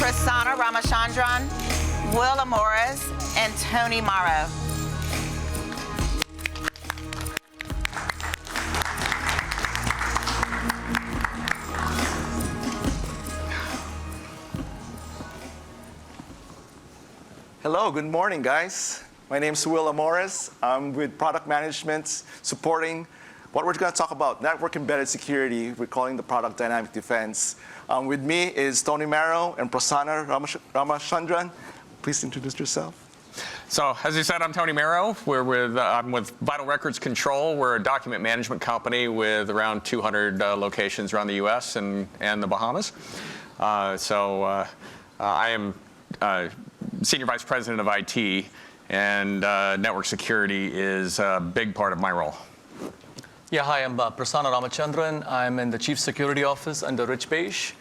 Prasanna, Ramachandran, Will Amores, and Tony Maro. Hello, good morning, guys. My name is Will Amores. I'm with product management, supporting what we're going to talk about, network embedded security. We're calling the product dynamic defense. With me is Tony Maro and Prasanna Ramachandran. Please introduce yourself. So, as you said, I'm Tony Maro. I'm with Vital Records Control. We're a document management company with around 200 locations around the U.S. and the Bahamas. I am Senior Vice President of IT, and network security is a big part of my role. Yeah, hi, I'm Prasanna Ramachandran. I'm in the Chief Security Office under Rich Page,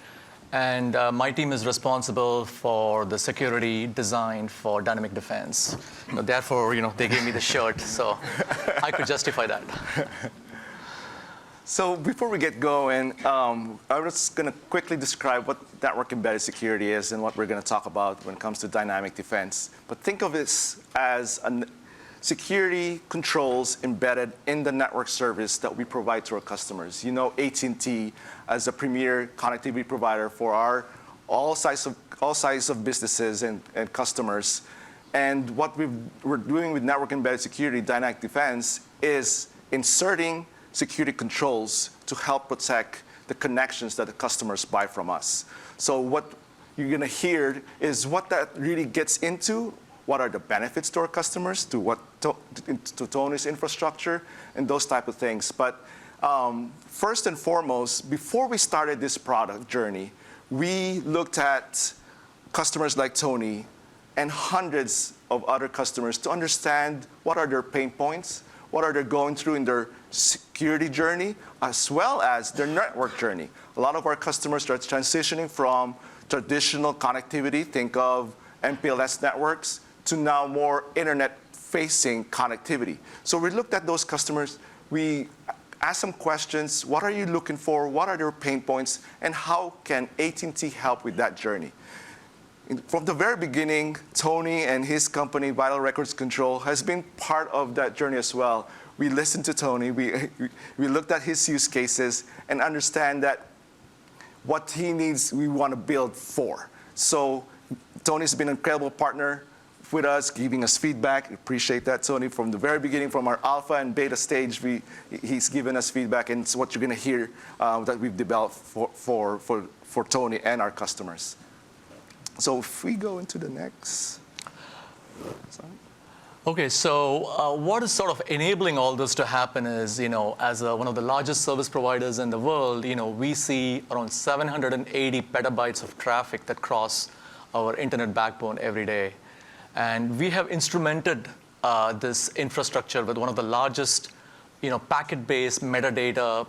and my team is responsible for the security design for dynamic defense. Therefore, they gave me the shirt, so I could justify that. So before we get going, I'm just going to quickly describe what network embedded security is and what we're going to talk about when it comes to dynamic defense. But think of this as security controls embedded in the network service that we provide to our customers. You know AT&T as a premier connectivity provider for all size of businesses and customers. And what we're doing with network embedded security, dynamic defense, is inserting security controls to help protect the connections that the customers buy from us. So what you're going to hear is what that really gets into. What are the benefits to our customers, to Tony's infrastructure, and those type of things. But first and foremost, before we started this product journey, we looked at customers like Tony and hundreds of other customers to understand what are their pain points, what are they going through in their security journey, as well as their network journey. A lot of our customers are transitioning from traditional connectivity, think of MPLS networks, to now more internet-facing connectivity. So we looked at those customers, we asked them questions, what are you looking for, what are their pain points, and how can AT&T help with that journey? From the very beginning, Tony and his company, Vital Records Control, has been part of that journey as well. We listened to Tony, we looked at his use cases and understand that what he needs, we want to build for. So Tony's been an incredible partner with us, giving us feedback. We appreciate that, Tony. From the very beginning, from our alpha and beta stage, he's given us feedback, and it's what you're going to hear that we've developed for Tony and our customers. So if we go into the next slide. Okay, so what is sort of enabling all this to happen is, as one of the largest service providers in the world, we see around 780 petabytes of traffic that cross our internet backbone every day. And we have instrumented this infrastructure with one of the largest, packet-based metadata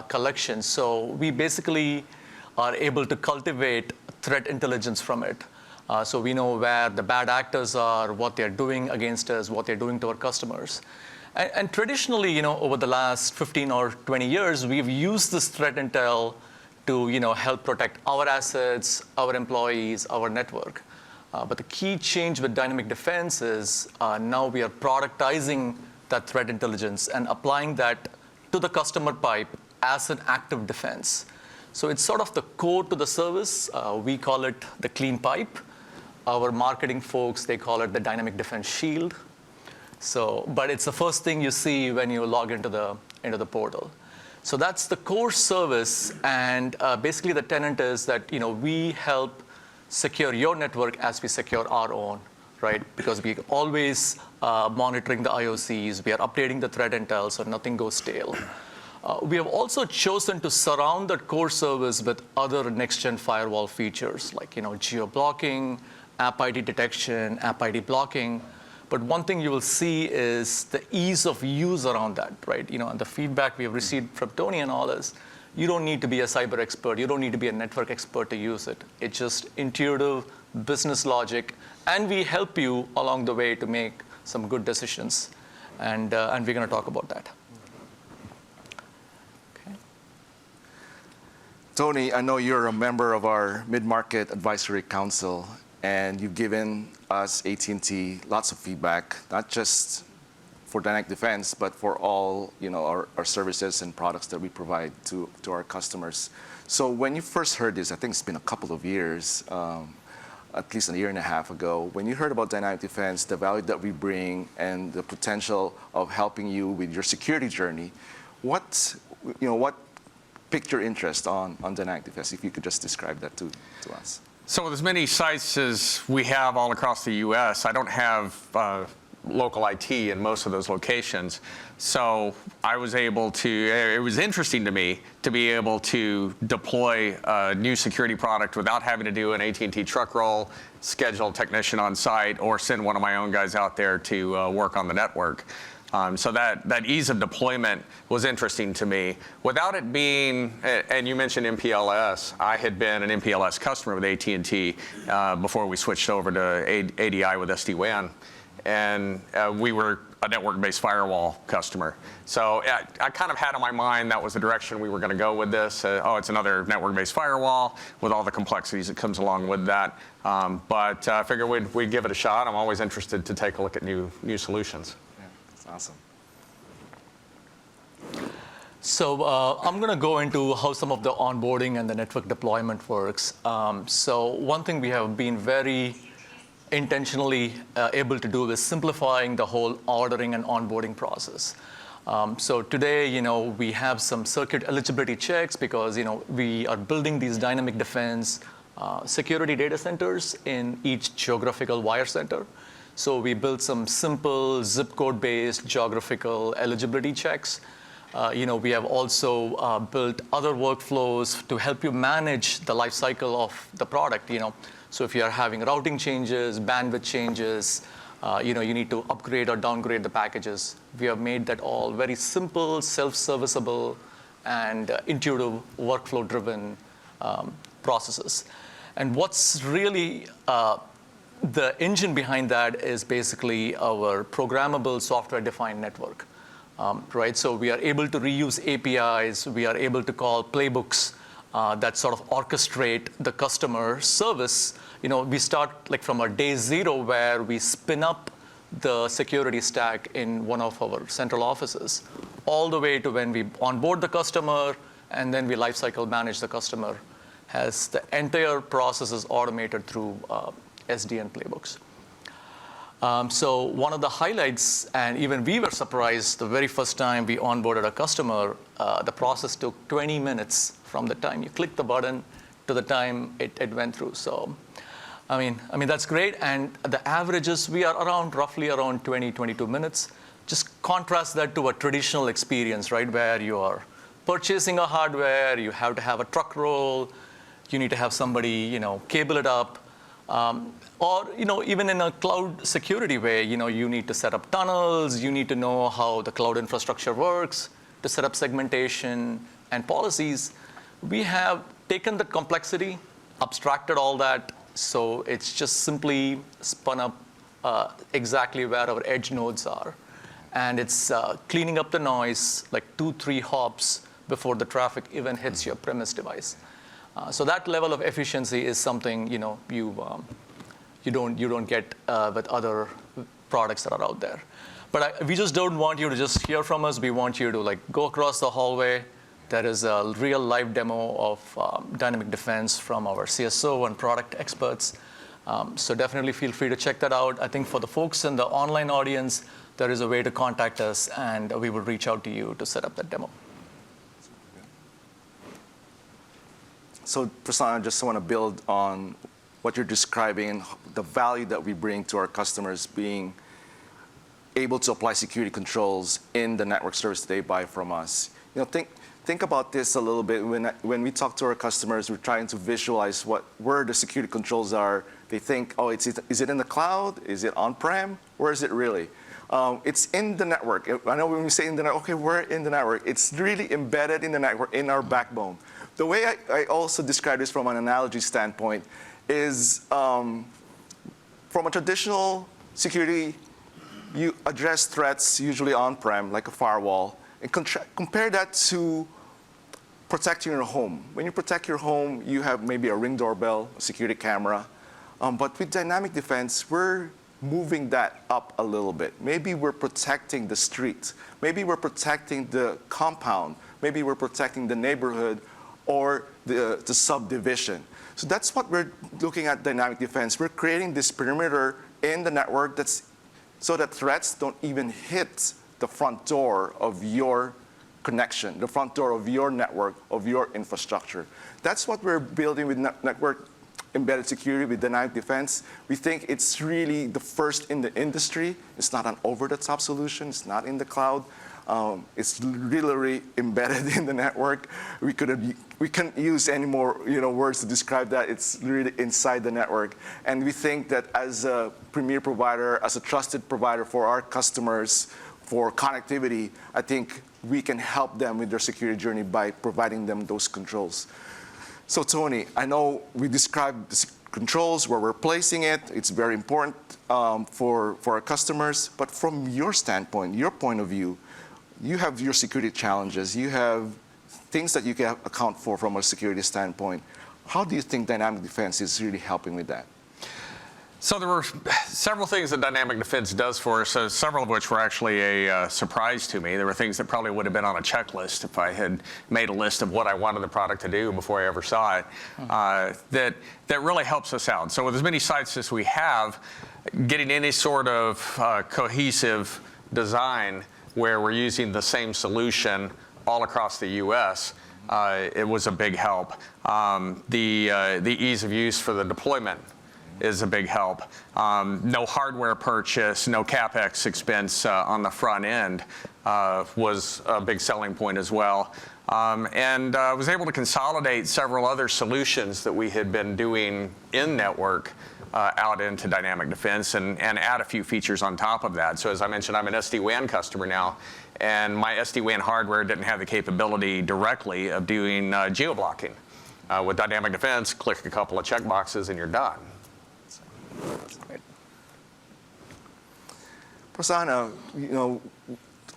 collections. So we basically are able to cultivate threat intelligence from it. So we know where the bad actors are, what they're doing against us, what they're doing to our customers. And traditionally, over the last 15 or 20 years, we've used this threat intel to, help protect our assets, our employees, our network. But the key change with dynamic defense is now we are productizing that threat intelligence and applying that to the customer pipe as an active defense. So it's sort of the core to the service. We call it the clean pipe. Our marketing folks, they call it the dynamic defense shield. But it's the first thing you see when you log into the portal. So that's the core service, and basically the tenant is that we help secure your network as we secure our own, right? Because we're always monitoring the IOCs, we are updating the threat intel so nothing goes stale. We have also chosen to surround that core service with other next-gen firewall features like geo-blocking, app ID detection, app ID blocking. But one thing you will see is the ease of use around that, right? And the feedback we have received from Tony and all is, you don't need to be a cyber expert, you don't need to be a network expert to use it. It's just intuitive business logic, and we help you along the way to make some good decisions. And we're going to talk about that. Tony, I know you're a member of our Mid-Market Advisory Council, and you've given us, AT&T, lots of feedback, not just for dynamic defense, but for all our services and products that we provide to our customers. So when you first heard this, I think it's been a couple of years, at least a year and a half ago, when you heard about dynamic defense, the value that we bring, and the potential of helping you with your security journey, what piqued your interest on dynamic defense? If you could just describe that to us. So with as many sites as we have all across the U.S., I don't have local IT in most of those locations. So I was able to, it was interesting to me to be able to deploy a new security product without having to do an AT&T truck roll, schedule a technician on site, or send one of my own guys out there to work on the network. So that ease of deployment was interesting to me. Without it being, and you mentioned MPLS, I had been an MPLS customer with AT&T before we switched over to ADI with SD-WAN. And we were a network-based firewall customer. So I kind of had in my mind that was the direction we were going to go with this. It's another network-based firewall with all the complexities that comes along with that. But I figured we'd give it a shot. I'm always interested to take a look at new solutions. Yeah, that's awesome. So I'm going to go into how some of the onboarding and the network deployment works. So one thing we have been very intentionally able to do is simplifying the whole ordering and onboarding process. So today, we have some circuit eligibility checks because, we are building these dynamic defense security data centers in each geographical wire center. So we built some simple zip code-based geographical eligibility checks. We have also built other workflows to help you manage the life cycle of the product. So if you are having routing changes, bandwidth changes, you need to upgrade or downgrade the packages. We have made that all very simple, self-serviceable, and intuitive workflow-driven processes. And what's really the engine behind that is basically our programmable software-defined network. Right? So we are able to reuse APIs. We are able to call playbooks that sort of orchestrate the customer service. We start from a day zero where we spin up the security stack in one of our central offices, all the way to when we onboard the customer and then we lifecycle manage the customer, as the entire process is automated through SDN playbooks. So one of the highlights, and even we were surprised the very first time we onboarded a customer, the process took 20 minutes from the time you click the button to the time it went through. So, I mean that's great. And the averages, we are roughly around 20, 22 minutes. Just contrast that to a traditional experience, right, where you are purchasing a hardware, you have to have a truck roll, you need to have somebody, cable it up. Or even in a cloud security way, you need to set up tunnels, you need to know how the cloud infrastructure works to set up segmentation and policies. We have taken the complexity, abstracted all that, so it's just simply spun up exactly where our edge nodes are. And it's cleaning up the noise like 2-3 hops before the traffic even hits your premise device. So that level of efficiency is something you don't get with other products that are out there. But we just don't want you to just hear from us. We want you to go across the hallway. There is a real live demo of dynamic defense from our CSO and product experts. So definitely feel free to check that out. I think for the folks in the online audience, there is a way to contact us, and we will reach out to you to set up that demo. So, Prasanna, I just want to build on what you're describing, the value that we bring to our customers being able to apply security controls in the network service they buy from us. Think about this a little bit. When we talk to our customers, we're trying to visualize where the security controls are. They think, is it in the cloud? Is it on-prem? Where is it really? It's in the network. I know when we say in the network, okay, we're in the network. It's really embedded in the network, in our backbone. The way I also describe this from an analogy standpoint is from a traditional security, you address threats usually on-prem, like a firewall, and compare that to protecting your home. When you protect your home, you have maybe a Ring doorbell, a security camera. But with dynamic defense, we're moving that up a little bit. Maybe we're protecting the street. Maybe we're protecting the compound. Maybe we're protecting the neighborhood or the subdivision. So that's what we're looking at dynamic defense. We're creating this perimeter in the network so that threats don't even hit the front door of your connection, the front door of your network, of your infrastructure. That's what we're building with network embedded security, with dynamic defense. We think it's really the first in the industry. It's not an over-the-top solution. It's not in the cloud. It's literally embedded in the network. We can't use any more words to describe that. It's really inside the network. And we think that as a premier provider, as a trusted provider for our customers, for connectivity, I think we can help them with their security journey by providing them those controls. So Tony, I know we described the controls, where we're placing it. It's very important for our customers. But from your standpoint, your point of view, you have your security challenges. You have things that you can account for from a security standpoint. How do you think dynamic defense is really helping with that? So there were several things that dynamic defense does for us, several of which were actually a surprise to me. There were things that probably would have been on a checklist if I had made a list of what I wanted the product to do before I ever saw it, that really helps us out. So with as many sites as we have, getting any sort of cohesive design where we're using the same solution all across the U.S., it was a big help. The ease of use for the deployment is a big help. No hardware purchase, no CapEx expense on the front end was a big selling point as well. And was able to consolidate several other solutions that we had been doing in network out into dynamic defense and add a few features on top of that. So as I mentioned, I'm an SD-WAN customer now, and my SD-WAN hardware didn't have the capability directly of doing geo-blocking. With dynamic defense, click a couple of checkboxes and you're done. Great. Prasanna,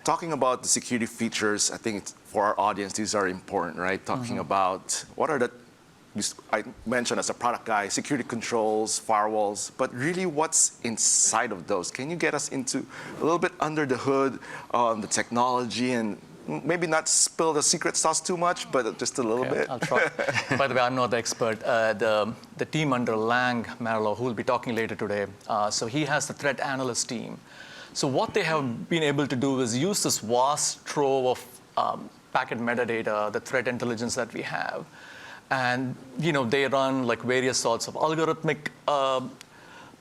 talking about the security features, I think for our audience, these are important, right? Talking about what are I mentioned as a product guy, security controls, firewalls, but really what's inside of those? Can you get us into a little bit under the hood on the technology and maybe not spill the secret sauce too much, but just a little bit? I'll try. By the way, I'm not the expert. The team under Maro, who will be talking later today, so he has the threat analyst team. So what they have been able to do is use this vast trove of packet metadata, the threat intelligence that we have, and they run like various sorts of algorithmic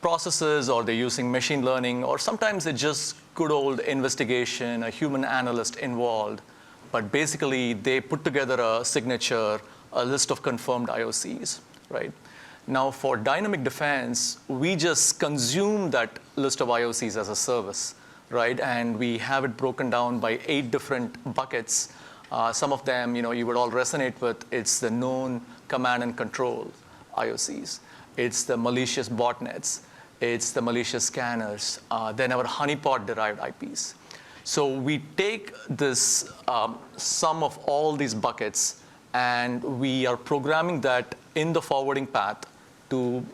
processes, or they're using machine learning, or sometimes it's just good old investigation, a human analyst involved. But basically, they put together a signature, a list of confirmed IOCs, right? Now, for dynamic defense, we just consume that list of IOCs as a service, right? And we have it broken down by 8 different buckets. Some of them, you would all resonate with. It's the known command and control IOCs. It's the malicious botnets. It's the malicious scanners. Then our honeypot-derived IPs. So we take this sum of all these buckets, and we are programming that in the forwarding path to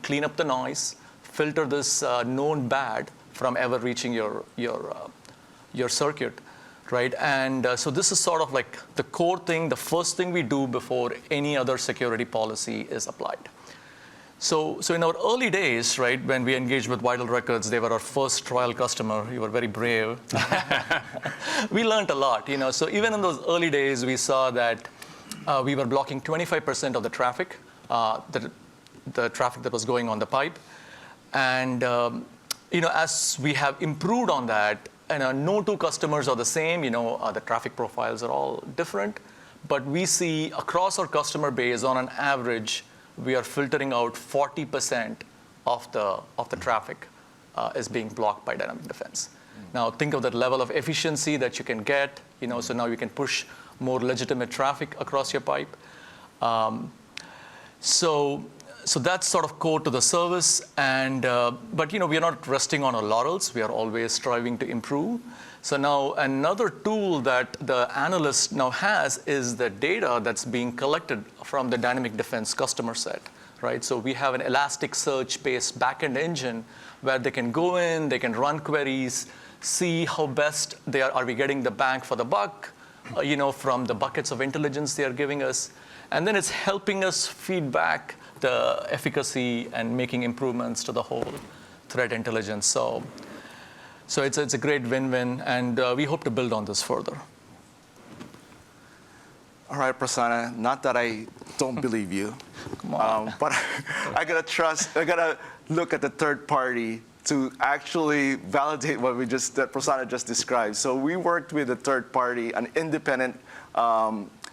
clean up the noise, filter this known bad from ever reaching your circuit, right? And so this is sort of like the core thing, the first thing we do before any other security policy is applied. So in our early days, right, when we engaged with Vital Records, they were our first trial customer. You were very brave. We learned a lot, So even in those early days, we saw that we were blocking 25% of the traffic, the traffic that was going on the pipe. And as we have improved on that, and no two customers are the same, the traffic profiles are all different. But we see across our customer base, on an average, we are filtering out 40% of the traffic is being blocked by dynamic defense. Now think of that level of efficiency that you can get. So now you can push more legitimate traffic across your pipe. So So that's sort of core to the service, but we are not resting on our laurels. We are always striving to improve. So now another tool that the analyst now has is the data that's being collected from the dynamic defense customer set, right? So we have an Elasticsearch-based backend engine where they can go in, they can run queries, see how best are we getting the bang for the buck, from the buckets of intelligence they are giving us, and then it's helping us feed back the efficacy and making improvements to the whole threat intelligence. So it's a great win-win, and we hope to build on this further. All right, Prasanna, not that I don't believe you, Come on. but I gotta look at the third party to actually validate what that Prasanna just described. So we worked with a third party, an independent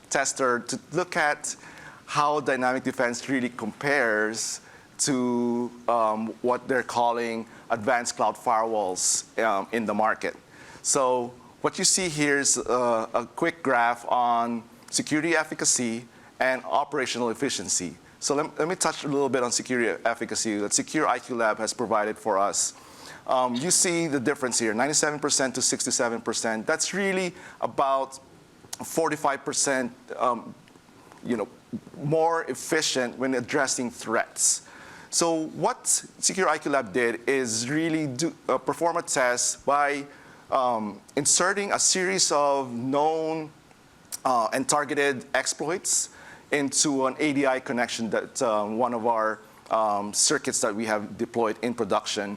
tester, to look at how dynamic defense really compares to what they're calling advanced cloud firewalls in the market. So what you see here is a quick graph on security efficacy and operational efficiency. So let me touch a little bit on security efficacy that Secure IQ Lab has provided for us. You see the difference here, 97% to 67%. That's really about 45% more efficient when addressing threats. So what Secure IQ Lab did is really perform a test by inserting a series of known and targeted exploits into an ADI connection that one of our circuits that we have deployed in production.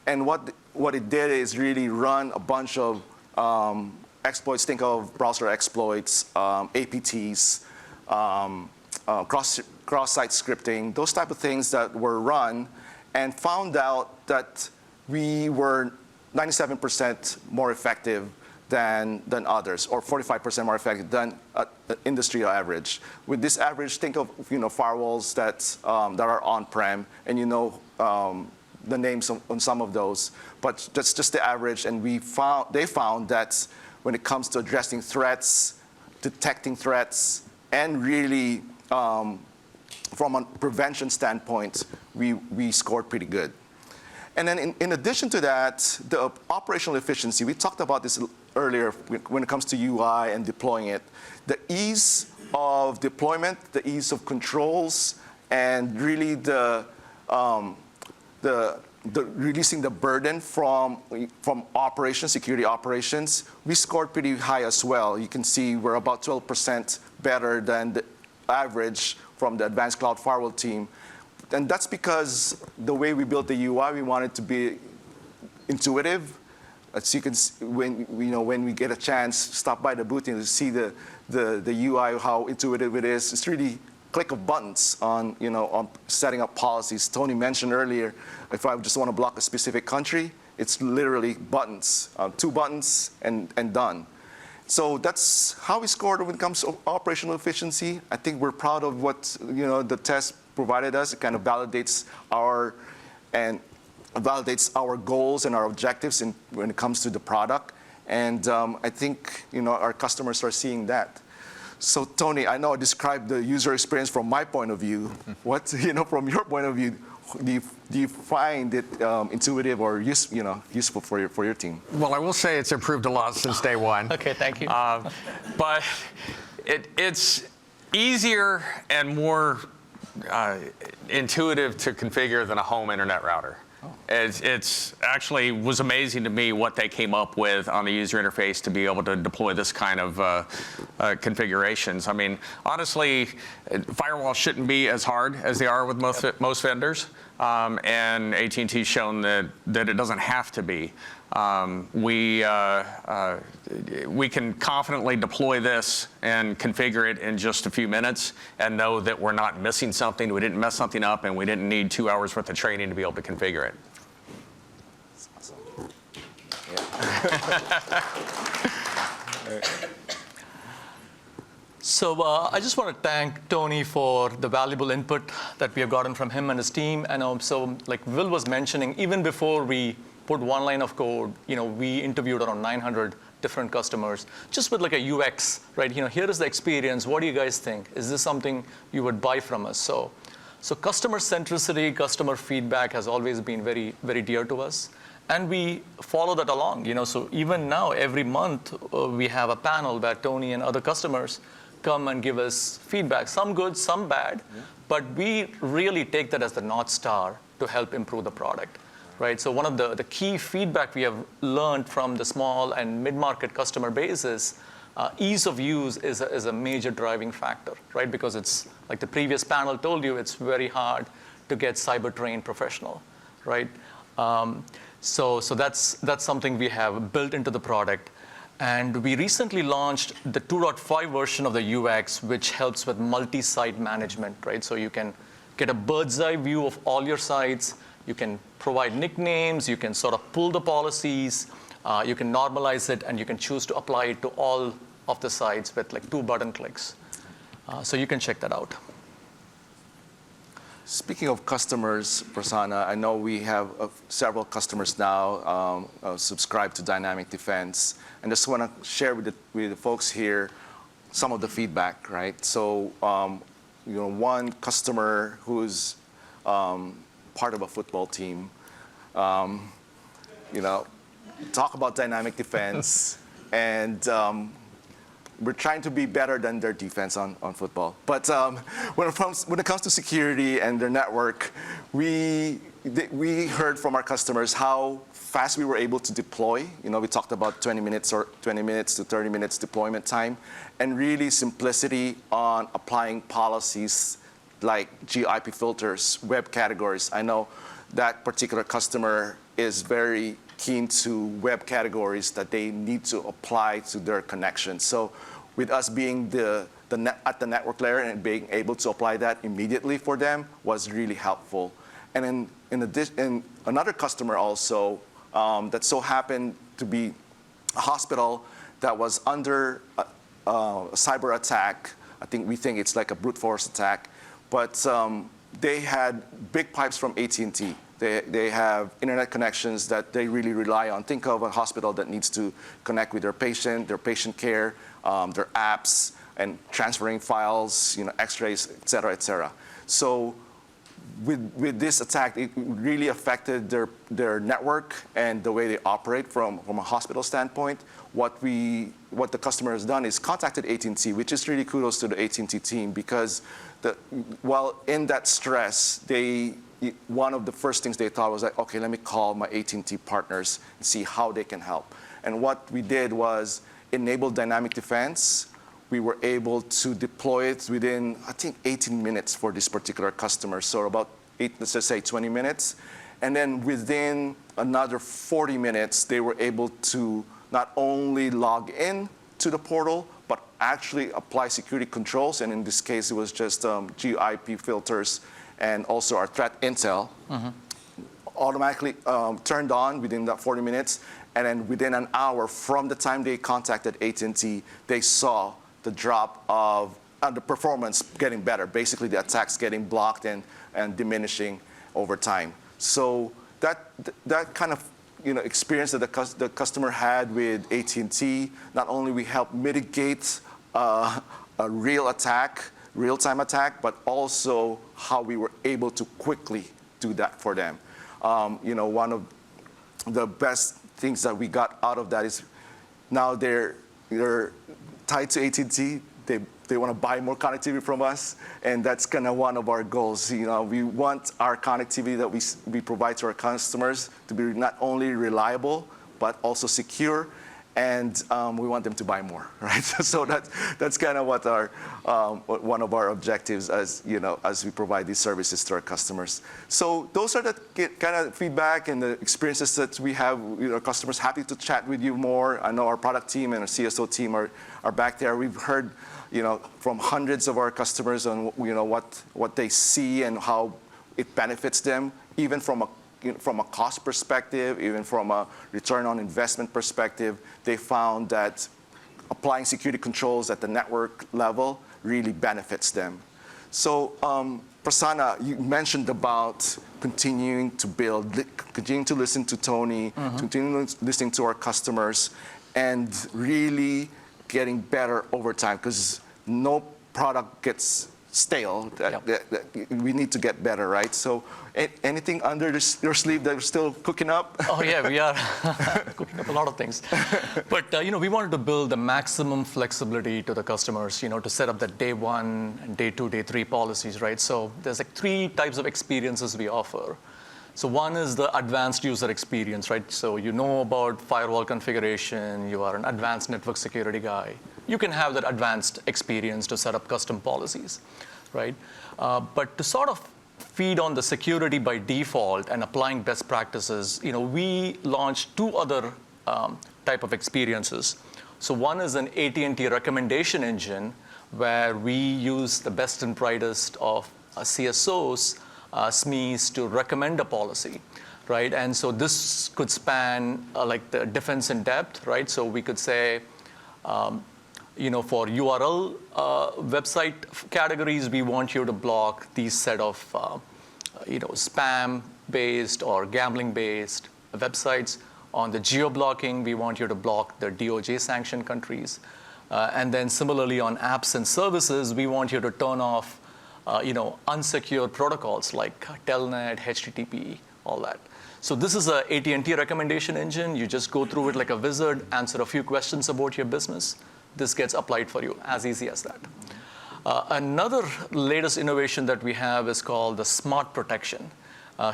And what it did is really run a bunch of exploits. Think of browser exploits, APTs, cross-site scripting, those type of things that were run, and found out that we were 97% more effective than others, or 45% more effective than industry average. With this average, think of firewalls that are on-prem, and the names on some of those, but that's just the average. And they found that when it comes to addressing threats, detecting threats, and really from a prevention standpoint, we scored pretty good. And then in addition to that, the operational efficiency, we talked about this earlier when it comes to UI and deploying it. The ease of deployment, the ease of controls, and really the releasing the burden from operations, security operations, we scored pretty high as well. You can see we're about 12% better than the average from the advanced cloud firewall team. And that's because the way we built the UI, we wanted to be intuitive. As you can see, when we get a chance, stop by the booth and see the UI, how intuitive it is. It's really click of buttons on setting up policies. Tony mentioned earlier, if I just want to block a specific country, it's literally buttons, 2 buttons and done. So that's how we scored when it comes to operational efficiency. I think we're proud of what the test provided us. It kind of validates our goals and our objectives when it comes to the product. And I think our customers are seeing that. So Tony, I know I described the user experience from my point of view. What from your point of view, do you find it intuitive or useful for your team? Well, I will say it's improved a lot since day one. Okay, thank you. But it's easier and more intuitive to configure than a home internet router. It's actually was amazing to me what they came up with on the user interface to be able to deploy this kind of configurations. I mean, honestly, firewalls shouldn't be as hard as they are with most vendors, and AT&T's shown that it doesn't have to be. We can confidently deploy this and configure it in just a few minutes and know that we're not missing something, we didn't mess something up, and we didn't need 2 hours worth of training to be able to configure it. That's awesome. Yeah. So I just want to thank Tony for the valuable input that we have gotten from him and his team. And so like Will was mentioning, even before we put one line of code, we interviewed around 900 different customers, just with like a UX, right? Here is the experience. What do you guys think? Is this something you would buy from us? So So customer centricity, customer feedback has always been very, very dear to us. And we follow that along. So even now, every month, we have a panel where Tony and other customers come and give us feedback, some good, some bad. But we really take that as the North Star to help improve the product. Right? So one of the key feedback we have learned from the small and mid-market customer base is ease of use is a major driving factor, right? Because it's, like the previous panel told you, it's very hard to get cyber-trained professional, right? So that's something we have built into the product. And we recently launched the 2.5 version of the UX, which helps with multi-site management, right? So you can get a bird's eye view of all your sites. You can provide nicknames. You can sort of pull the policies. You can normalize it, and you can choose to apply it to all of the sites with like 2 button clicks. So you can check that out. Speaking of customers, Prasanna, I know we have several customers now subscribe to Dynamic Defense, and just want to share with the folks here some of the feedback, right? So, one customer who's part of a football team, talk about Dynamic Defense, and we're trying to be better than their defense on football. But when it comes to security and their network, we heard from our customers how fast we were able to deploy. We talked about 20 minutes to 30 minutes deployment time, and really simplicity on applying policies like GIP filters, web categories. I know that particular customer is very keen to web categories that they need to apply to their connections. So with us being at the network layer and being able to apply that immediately for them was really helpful. And in another customer also that so happened to be a hospital that was under a cyber attack. We think it's like a brute force attack, but they had big pipes from AT&T. They have internet connections that they really rely on. Think of a hospital that needs to connect with their patient care, their apps, and transferring files, X-rays, et cetera, et cetera. So with this attack, it really affected their network and the way they operate from a hospital standpoint. What the customer has done is contacted AT&T, which is really kudos to the AT&T team, because while in that stress, one of the first things they thought was like, okay, let me call my AT&T partners and see how they can help. And what we did was enable Dynamic Defense. We were able to deploy it within, 18 minutes for this particular customer. So about let's just say 20 minutes. And then within another 40 minutes, they were able to not only log in to the portal, but actually apply security controls. And in this case, it was just GIP filters and also our threat intel, automatically turned on within that 40 minutes. And then within an hour from the time they contacted AT&T, they saw the drop of the performance getting better. Basically, the attacks getting blocked and diminishing over time. So that kind of experience that the customer had with AT&T, not only we helped mitigate a real-time attack, but also how we were able to quickly do that for them. One of the best things that we got out of that is now they're tied to AT&T. They want to buy more connectivity from us, and that's kind of one of our goals. We want our connectivity that we provide to our customers to be not only reliable, but also secure, and we want them to buy more, right? So that's kind of what one of our objectives as we provide these services to our customers. So those are the kind of feedback and the experiences that we have with our customers. Happy to chat with you more. I know our product team and our CSO team are back there. We've heard from hundreds of our customers on what they see and how it benefits them, even from a cost perspective, even from a return on investment perspective. They found that applying security controls at the network level really benefits them. So Prasanna, you mentioned about continuing to build, continuing to listen to Tony, continuing listening to our customers, and really getting better over time, because no product gets stale. Yep. That we need to get better, right? So anything under your sleeve that you're still cooking up? Oh yeah, we are cooking up a lot of things. But we wanted to build the maximum flexibility to the customers, to set up the day 1 and day 2, day 3 policies, right? So there's like 3 types of experiences we offer. So one is the advanced user experience, right? So you know about firewall configuration, you are an advanced network security guy. You can have that advanced experience to set up custom policies, right? But to sort of feed on the security by default and applying best practices, we launched 2 other type of experiences. So one is an AT&T recommendation engine where we use the best and brightest of CSOs, SMEs to recommend a policy, right? And so this could span like the defense in depth, right? So we could say, for URL website categories, we want you to block these set of spam-based or gambling-based websites. On the geo-blocking, we want you to block the DOJ-sanctioned countries. And then similarly on apps and services, we want you to turn off unsecured protocols like Telnet, HTTP, all that. So this is a AT&T recommendation engine. You just go through it like a wizard, answer a few questions about your business. This gets applied for you, as easy as that. Another latest innovation that we have is called the smart protection.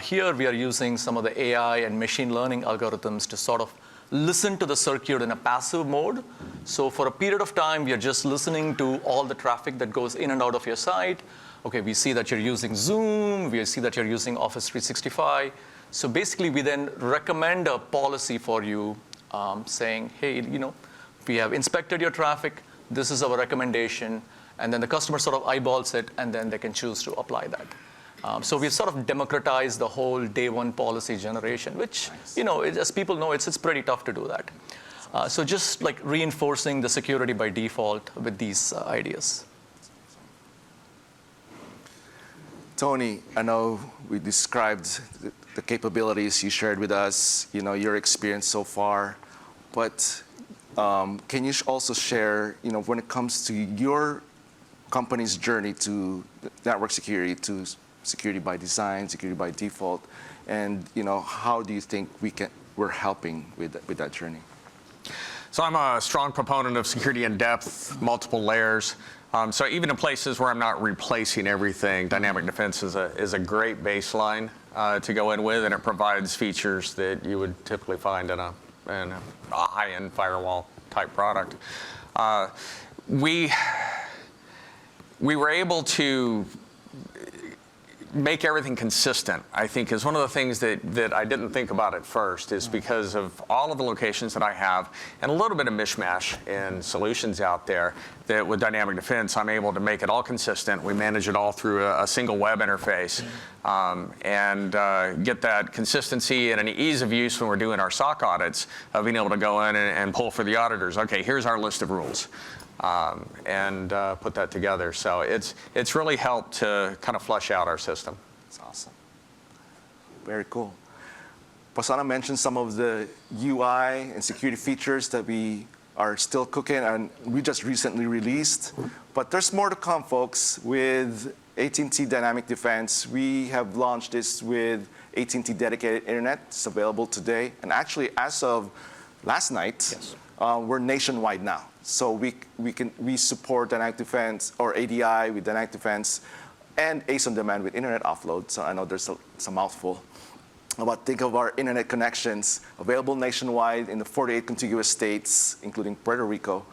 Here we are using some of the AI and machine learning algorithms to sort of listen to the circuit in a passive mode. So for a period of time, we are just listening to all the traffic that goes in and out of your site. Okay, we see that you're using Zoom. We see that you're using Office 365. So basically, we then recommend a policy for you saying, hey, we have inspected your traffic. This is our recommendation. And then the customer sort of eyeballs it, and then they can choose to apply that. So we've sort of democratized the whole day 1 policy generation, which, as people know, it's pretty tough to do that. So just like reinforcing the security by default with these ideas. Tony, I know we described the capabilities you shared with us, your experience so far, but can you also share, when it comes to your company's journey to network security, to security by design, security by default, and how do you think we're helping with that journey? So I'm a strong proponent of security in depth, multiple layers. So even in places where I'm not replacing everything, dynamic defense is a great baseline to go in with, and it provides features that you would typically find in a high-end firewall type product. We were able to make everything consistent, I think, is one of the things that I didn't think about at first, is because of all of the locations that I have and a little bit of mishmash in solutions out there, that with dynamic defense, I'm able to make it all consistent. We manage it all through a single web interface and get that consistency and an ease of use when we're doing our SOC audits of being able to go in and pull for the auditors. Okay, here's our list of rules. And put that together. So it's really helped to kind of flush out our system. That's awesome. Very cool. Prasanna mentioned some of the UI and security features that we are still cooking and we just recently released. But there's more to come, folks. With AT&T Dynamic Defense, we have launched this with AT&T Dedicated Internet. It's available today. And actually, as of last night, yes. We're nationwide now. So we support Dynamic Defense or ADI with Dynamic Defense and ACE on Demand with Internet Offload. So I know there's a mouthful. But think of our internet connections available nationwide in the 48 contiguous states, including Puerto Rico.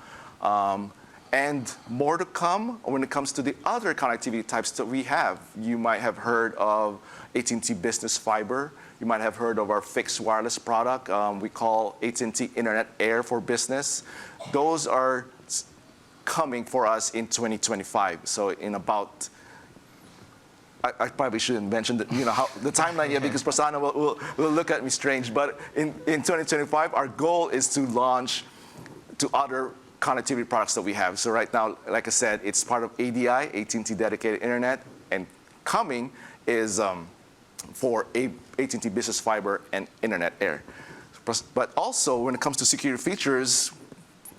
And more to come when it comes to the other connectivity types that we have. You might have heard of AT&T Business Fiber. You might have heard of our fixed wireless product. We call AT&T Internet Air for Business. Those are coming for us in 2025. So in about, I probably shouldn't mention the timeline yet because Prasanna will look at me strange. But in 2025, our goal is to launch to other connectivity products that we have. So right now, like I said, it's part of ADI, AT&T Dedicated Internet, and coming is for AT&T Business Fiber and Internet Air. But also, when it comes to security features,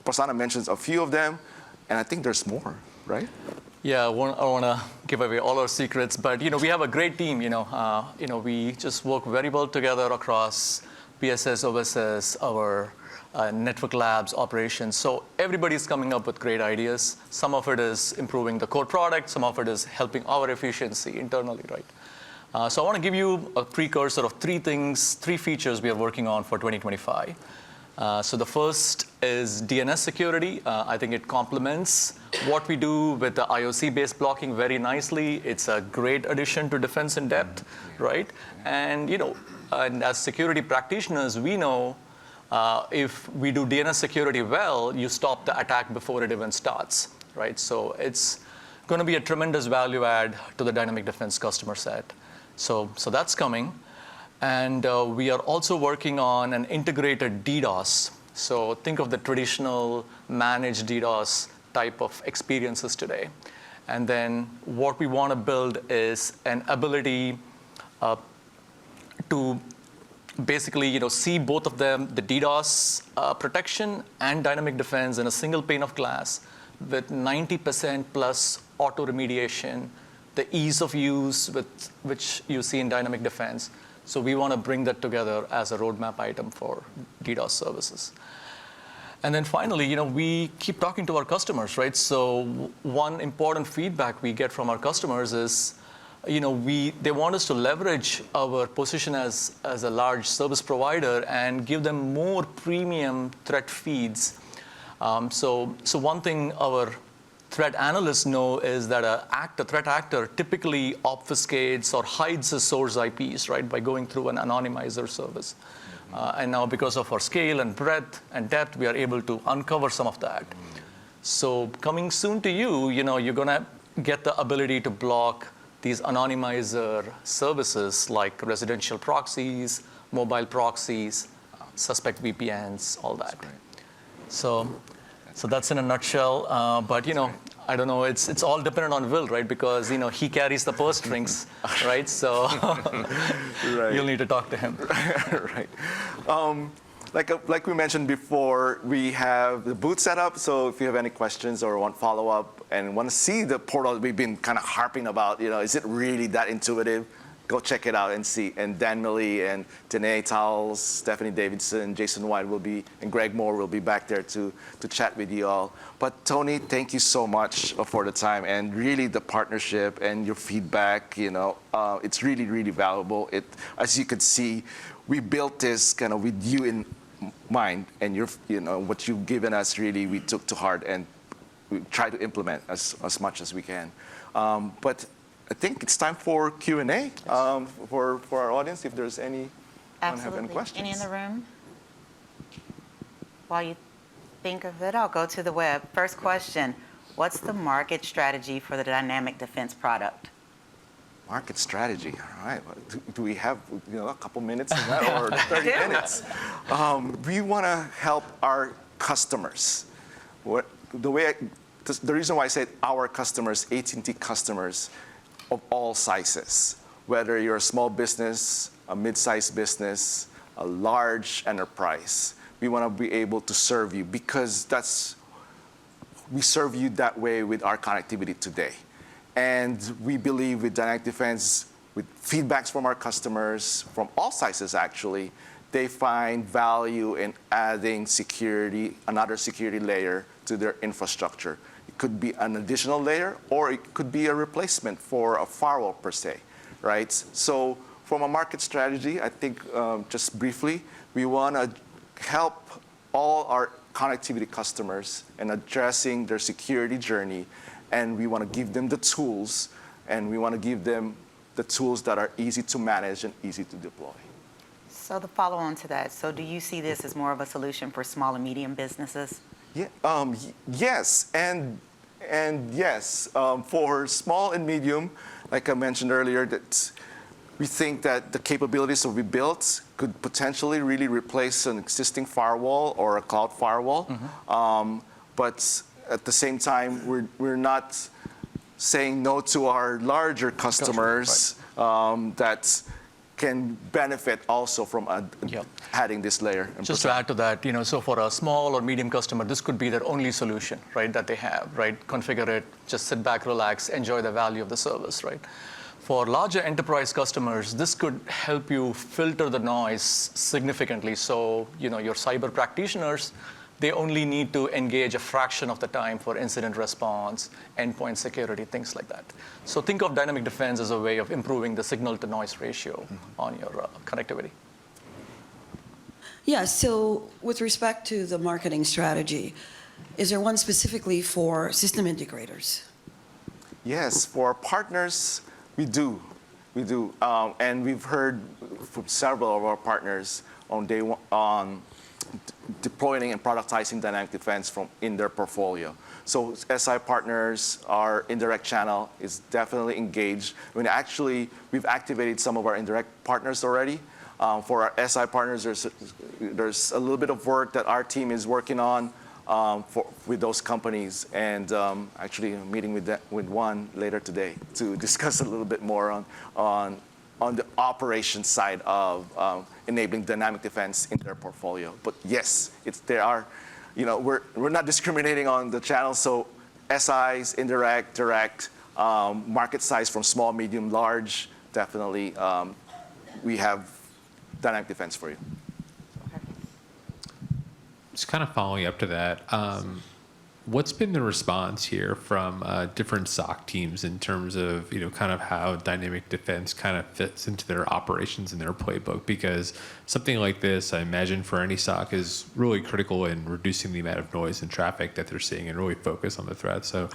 Prasanna mentions a few of them, and I think there's more, right? Yeah, I want to give away all our secrets, but we have a great team. We just work very well together across PSS, OSS, our network labs, operations. So everybody's coming up with great ideas. Some of it is improving the core product. Some of it is helping our efficiency internally, right? So I want to give you a precursor of three features we are working on for 2025. So the first is DNS security. I think it complements what we do with the IOC-based blocking very nicely. It's a great addition to defense in depth, right? And and as security practitioners, we know if we do DNS security well, you stop the attack before it even starts, right? So it's going to be a tremendous value add to the dynamic defense customer set. So that's coming. And we are also working on an integrated DDoS. So think of the traditional managed DDoS type of experiences today. And then what we want to build is an ability to basically see both of them, the DDoS protection and dynamic defense in a single pane of glass with 90% plus auto remediation, the ease of use with which you see in dynamic defense. So we want to bring that together as a roadmap item for DDoS services. And then finally, we keep talking to our customers, right? So one important feedback we get from our customers is, they want us to leverage our position as a large service provider and give them more premium threat feeds. So one thing our threat analysts know is that a threat actor typically obfuscates or hides his source IPs, right, by going through an anonymizer service. And now because of our scale and breadth and depth, we are able to uncover some of that. So coming soon to you're going to get the ability to block these anonymizer services like residential proxies, mobile proxies, suspect VPNs, all that. So that's in a nutshell. But I don't know. It's all dependent on Will, right? Because he carries the purse strings, right? So Right. You'll need to talk to him. Right. Like we mentioned before, we have the booth set up. So if you have any questions or want follow up and want to see the portal we've been kind of harping about, is it really that intuitive? Go check it out and see. And Dan Milley and Danae Towles, Stephanie Davidson, Jason White and Greg Moore will be back there to chat with you all. But Tony, thank you so much for the time and really the partnership and your feedback. It's really, really valuable. As you could see, we built this kind of with you in mind, and what you've given us really we took to heart and we try to implement as much as we can. But I think it's time for Q&A for our audience, if there's anyone have any questions. Any in the room? While you think of it, I'll go to the web. First question, what's the market strategy for the dynamic defense product? Market strategy, all right. Do we have a couple minutes in that or 30 minutes? We want to help our customers. The reason why I say our customers, AT&T customers, of all sizes, whether you're a small business, a mid-sized business, a large enterprise, we want to be able to serve you because we serve you that way with our connectivity today. And we believe with dynamic defense, with feedbacks from our customers, from all sizes actually, they find value in adding security, another security layer to their infrastructure. It could be an additional layer, or it could be a replacement for a firewall per se, right? So from a market strategy, I think just briefly, we want to help all our connectivity customers in addressing their security journey, and we want to give them the tools, and we want to give them the tools that are easy to manage and easy to deploy. So the follow-on to that, so do you see this as more of a solution for small and medium businesses? Yeah, yes, and yes. For small and medium, like I mentioned earlier, that we think that the capabilities that we built could potentially really replace an existing firewall or a cloud firewall. Mm-hmm. But at the same time, we're not saying no to our larger customers, right, that can benefit also from Yep. adding this layer. Just to add to that, so for a small or medium customer, this could be their only solution, right, that they have, right? Configure it, just sit back, relax, enjoy the value of the service, right? For larger enterprise customers, this could help you filter the noise significantly. So, your cyber practitioners, they only need to engage a fraction of the time for incident response, endpoint security, things like that. So think of dynamic defense as a way of improving the signal-to-noise ratio on your connectivity. Yeah, so with respect to the marketing strategy, is there one specifically for system integrators? Yes, for our partners, we do. And we've heard from several of our partners on day one, on deploying and productizing dynamic defense in their portfolio. So SI partners, our indirect channel is definitely engaged. I mean, actually, we've activated some of our indirect partners already. For our SI partners, there's a little bit of work that our team is working on with those companies, and actually I'm meeting with one later today to discuss a little bit more on the operations side of enabling dynamic defense in their portfolio. But yes, we're not discriminating on the channels. So SIs, indirect, direct, market size from small, medium, large, definitely we have dynamic defense for you. Just kind of following up to that, what's been the response here from different SOC teams in terms of kind of how dynamic defense kind of fits into their operations and their playbook? Because something like this, I imagine for any SOC, is really critical in reducing the amount of noise and traffic that they're seeing and really focus on the threat. So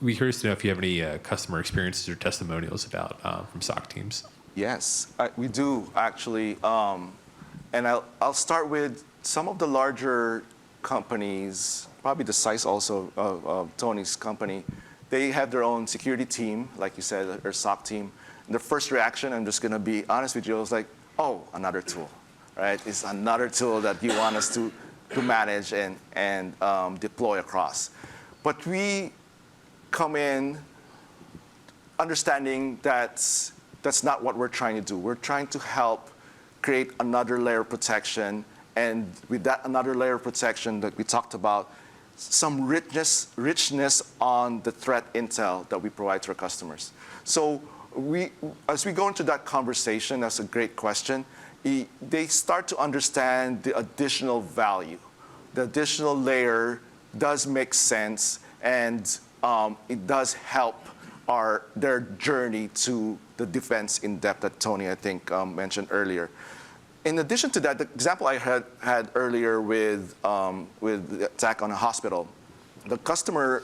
we're curious to know if you have any customer experiences or testimonials about from SOC teams. Yes, we do actually, and I'll start with some of the larger companies, probably the size also of Tony's company. They have their own security team, like you said, their SOC team. And the first reaction, I'm just going to be honest with you, was like, oh, another tool, right? It's another tool that you want us to manage and deploy across. But we come in understanding that's not what we're trying to do. We're trying to help create another layer of protection. And with that another layer of protection that we talked about, some richness on the threat intel that we provide to our customers. So as we go into that conversation, that's a great question, they start to understand the additional value. The additional layer does make sense, and it does help their journey to the defense in depth that Tony, I think, mentioned earlier. In addition to that, the example I had earlier with the attack on a hospital, the customer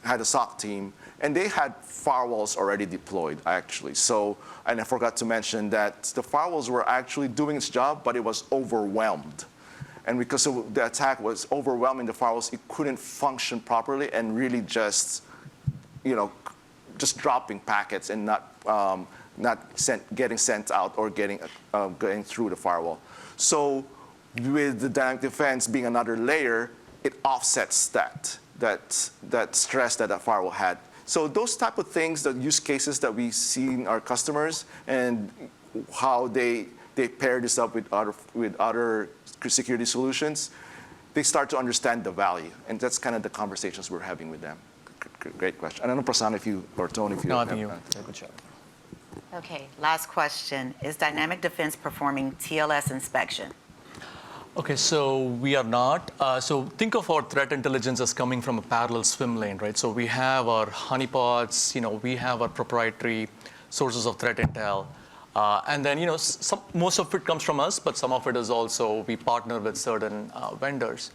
had a SOC team, and they had firewalls already deployed, actually. So, and I forgot to mention that the firewalls were actually doing its job, but it was overwhelmed. And because the attack was overwhelming the firewalls, it couldn't function properly and really just dropping packets and not getting sent out or getting through the firewall. So with the dynamic defense being another layer, it offsets that stress that firewall had. So those type of things, the use cases that we see in our customers and how they pair this up with other security solutions, they start to understand the value. And that's kind of the conversations we're having with them. Great question. I don't know, Prasanna, or Tony, if you No, I have think you did a good job. Okay, last question. Is dynamic defense performing TLS inspection? Okay, so we are not. So think of our threat intelligence as coming from a parallel swim lane, right? So we have our honeypots, we have our proprietary sources of threat intel. And then, most of it comes from us, but some of it is also, we partner with certain vendors.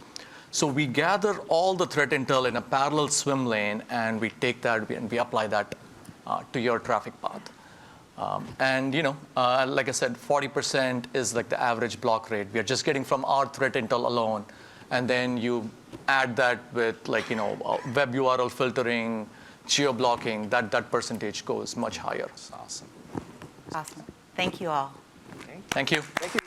So we gather all the threat intel in a parallel swim lane, and we take that and we apply that to your traffic path. Like I said, 40% is like the average block rate. We are just getting from our threat intel alone. And then you add that with web URL filtering, geo-blocking, that percentage goes much higher. Awesome. Awesome. Thank you all. Okay. Thank you. Thank you.